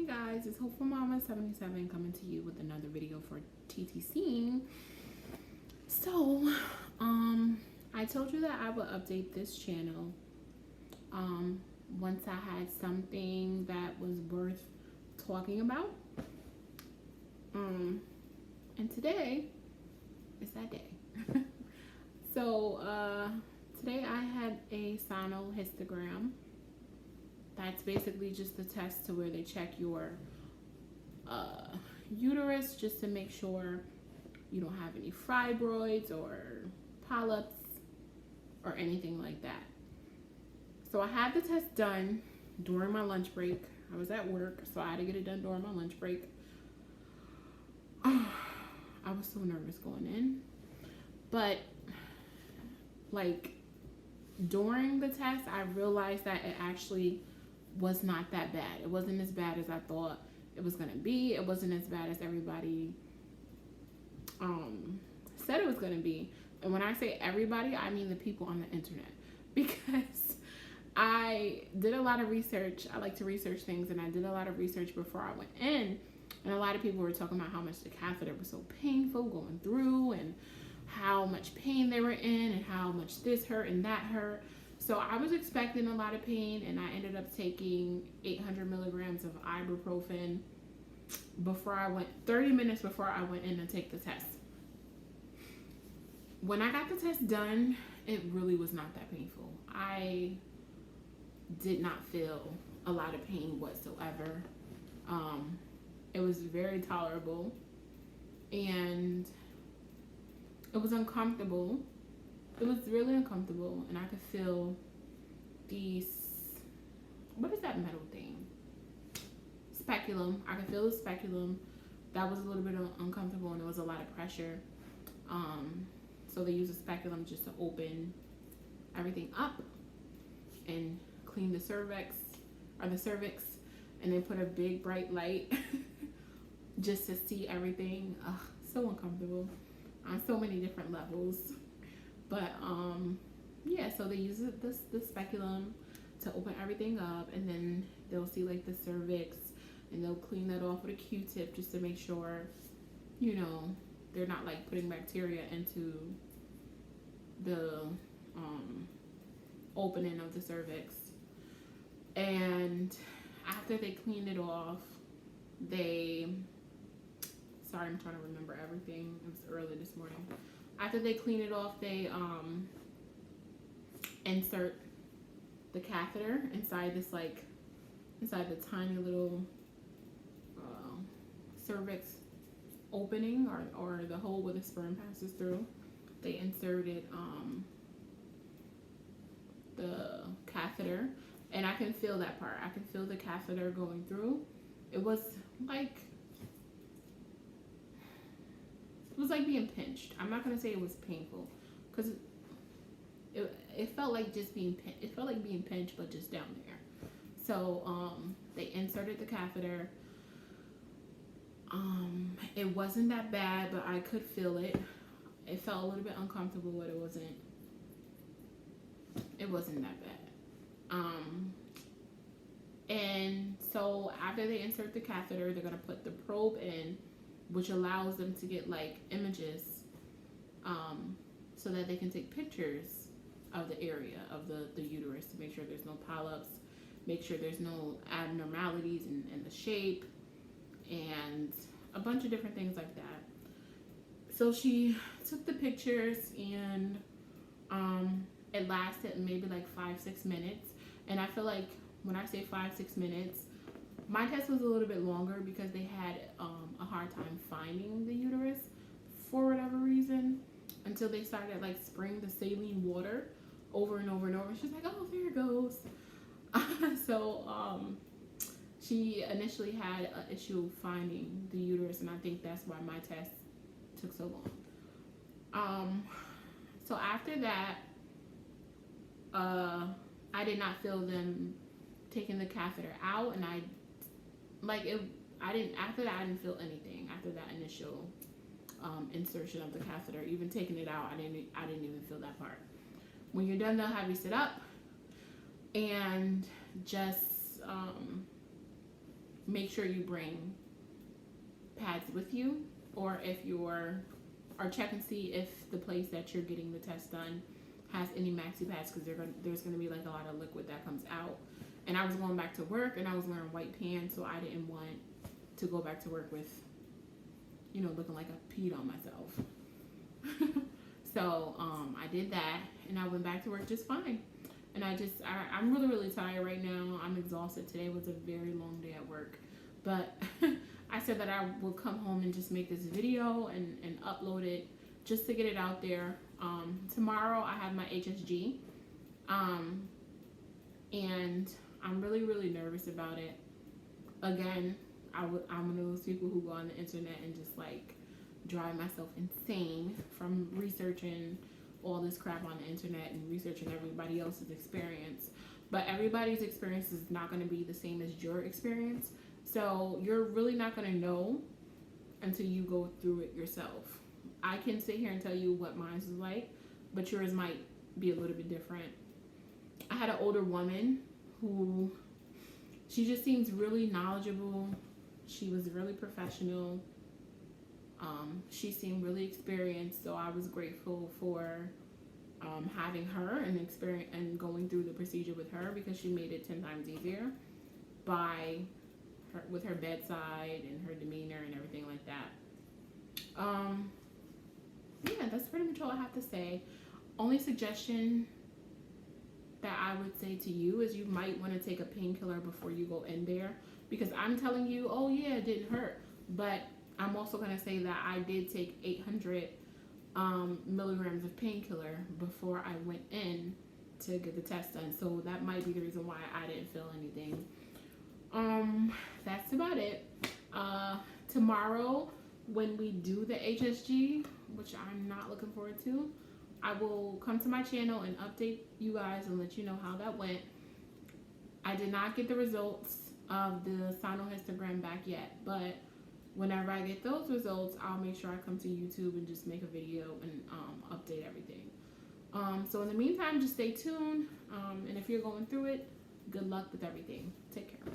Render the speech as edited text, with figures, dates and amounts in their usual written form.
guys, it's Hopeful Mama 77 coming to you with another video for TTC. So, I told you that I would update this channel once I had something that was worth talking about. And today is that day. So, today I had a Sonohystergram. That's basically just the test to where they check your uterus just to make sure you don't have any fibroids or polyps or anything like that. So I had the test done during my lunch break. I was at work, so I had to get it done during my lunch break. I was so nervous going in. But, like, during the test, I realized that it actually was not that bad. It wasn't as bad as I thought it was going to be. It wasn't as bad as everybody said it was going to be. And when I say everybody, I mean the people on the internet. Because I did a lot of research. I like to research things, and I did a lot of research before I went in. And a lot of people were talking about how much the catheter was so painful going through, and how much pain they were in, and how much this hurt and that hurt. So I was expecting a lot of pain, and I ended up taking 800 milligrams of ibuprofen before I went, 30 minutes before I went in to take the test. When I got the test done, it really was not that painful. I did not feel a lot of pain whatsoever. It was very tolerable, and it was uncomfortable. It was really uncomfortable, and I could feel these, what is that metal thing? Speculum. I could feel the speculum. That was a little bit uncomfortable, and there was a lot of pressure. So they use a speculum just to open everything up and clean the cervix, and they put a big bright light just to see everything. Ugh, so uncomfortable on so many different levels. But yeah, so they use the speculum to open everything up, and then they'll see like the cervix, and they'll clean that off with a Q-tip just to make sure, you know, they're not like putting bacteria into the opening of the cervix. And after they cleaned it off, sorry, I'm trying to remember everything. It was early this morning. After they clean it off, they insert the catheter inside this, like, inside the tiny little cervix opening, or the hole where the sperm passes through. They inserted the catheter, and I can feel that part. I can feel the catheter going through. It was like being pinched. I'm not gonna say it was painful, because it felt like just being pinched. It felt like being pinched, but just down there. So they inserted the catheter. It wasn't that bad, but I could feel it. It felt a little bit uncomfortable, but it wasn't that bad. And so after they insert the catheter, they're gonna put the probe in, which allows them to get like images, so that they can take pictures of the area of the uterus to make sure there's no polyps, make sure there's no abnormalities in the shape, and a bunch of different things like that. So she took the pictures, and it lasted maybe like 5-6 minutes. And I feel like when I say 5-6 minutes, my test was a little bit longer because they had a hard time finding the uterus for whatever reason, until they started like spraying the saline water over and over and over. She's like, oh, there it goes. So she initially had an issue finding the uterus, and I think that's why my test took so long. So after that, I did not feel them taking the catheter out, and after that I didn't feel anything. After that initial insertion of the catheter, even taking it out, I didn't even feel that part. When you're done, they'll have you sit up and just make sure you bring pads with you, or or check and see if the place that you're getting the test done has any maxi pads, because there's going to be like a lot of liquid that comes out. And I was going back to work and I was wearing white pants, so I didn't want to go back to work with, looking like I peed on myself. So I did that and I went back to work just fine. And I'm really, really tired right now. I'm exhausted. Today was a very long day at work. But I said that I will come home and just make this video and upload it just to get it out there. Tomorrow I have my HSG. And I'm really, really nervous about it. Again, I'm one of those people who go on the internet and just like drive myself insane from researching all this crap on the internet and researching everybody else's experience. But everybody's experience is not going to be the same as your experience. So you're really not going to know until you go through it yourself. I can sit here and tell you what mine is like, but yours might be a little bit different. I had an older woman who, she just seems really knowledgeable. She was really professional. She seemed really experienced, so I was grateful for having her and experience and going through the procedure with her, because she made it 10 times easier with her bedside and her demeanor and everything like that. Yeah, that's pretty much all I have to say. Only suggestion that I would say to you is you might want to take a painkiller before you go in there, because I'm telling you, oh yeah, it didn't hurt, but I'm also going to say that I did take 800 milligrams of painkiller before I went in to get the test done, so that might be the reason why I didn't feel anything. That's about it. Tomorrow when we do the HSG, which I'm not looking forward to, I will come to my channel and update you guys and let you know how that went. I did not get the results of the Sonohystergram back yet, but whenever I get those results, I'll make sure I come to YouTube and just make a video and update everything. So in the meantime, just stay tuned. And if you're going through it, good luck with everything. Take care.